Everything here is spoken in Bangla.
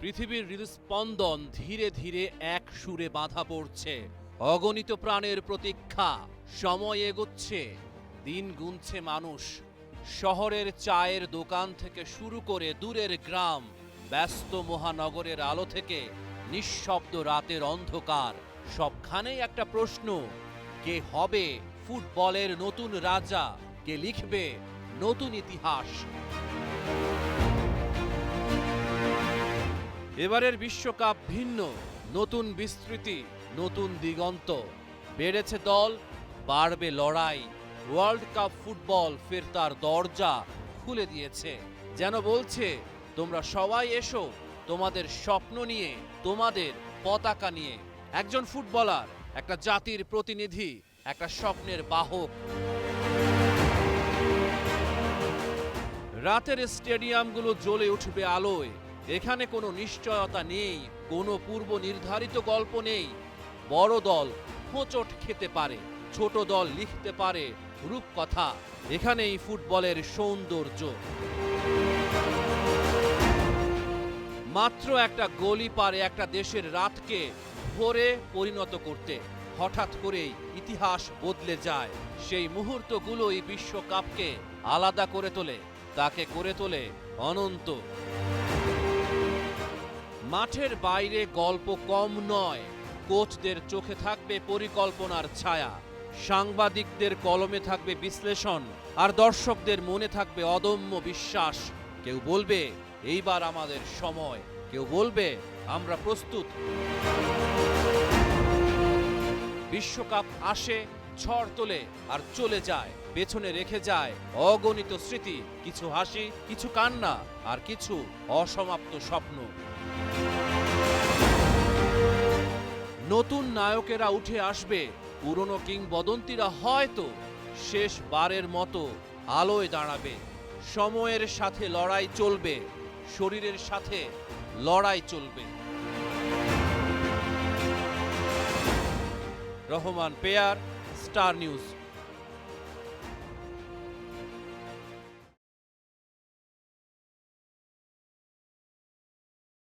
পৃথিবীর হৃদস্পন্দন ধীরে ধীরে এক সুরে বাঁধা পড়ছে। অগণিত প্রাণের প্রতীক্ষা। সময় এগোচ্ছে, দিন গুনছে মানুষ। শহরের চায়ের দোকান থেকে শুরু করে দূরের গ্রাম, ব্যস্ত মহানগরের আলো থেকে নিঃশব্দ রাতের অন্ধকার, সবখানেই একটা প্রশ্ন: কে হবে ফুটবলের নতুন রাজা? কে লিখবে নতুন ইতিহাস? এবারের বিশ্বকাপ ভিন্ন, নতুন বিস্তৃতি, নতুন দিগন্ত। বেড়েছে দল, বাড়বে লড়াই। ওয়ার্ল্ড কাপ ফুটবল ফের তার দরজা খুলে দিয়েছে, যেন বলছে, তোমরা সবাই এসো তোমাদের স্বপ্ন নিয়ে, তোমাদের পতাকা নিয়ে। একজন ফুটবলার একটা জাতির প্রতিনিধি, একটা স্বপ্নের বাহক। রাতের স্টেডিয়ামগুলো জ্বলে উঠবে আলোয়। এখানে কোনো নিশ্চয়তা নেই, কোনো পূর্ব নির্ধারিত গল্প নেই। বড় দল হোঁচট খেতে পারে, ছোট দল লিখতে পারে রূপকথা। এখানেই ফুটবলের সৌন্দর্য। মাত্র একটা গোলই পারে একটা দেশের রাতকে ভোরে পরিণত করতে। হঠাৎ করেই ইতিহাস বদলে যায়। সেই মুহূর্তগুলোই বিশ্বকাপকে আলাদা করে তোলে, তাকে করে তোলে অনন্ত। মাঠের বাইরে গল্প কম নয়। কোচদের চোখে থাকবে পরিকল্পনার ছায়া, সাংবাদিকদের কলমে থাকবে বিশ্লেষণ, আর দর্শকদের মনে থাকবে অদম্য বিশ্বাস। কেউ বলবে এইবার আমাদের সময়, কেউ বলবে আমরা প্রস্তুত। বিশ্বকাপ আসে, ঝড় তোলে আর চলে যায়। পেছনে রেখে যায় অগণিত স্মৃতি, কিছু হাসি, কিছু কান্না, আর কিছু অসমাপ্ত স্বপ্ন। নতুন নায়কেরা উঠে আসবে, পুরনো কিংবদন্তিরা হয়তো শেষবারের মতো আলোয় দাঁড়াবে। সময়ের সাথে লড়াই চলবে, শরীরের সাথে লড়াই চলবে। Rahman pair, star news.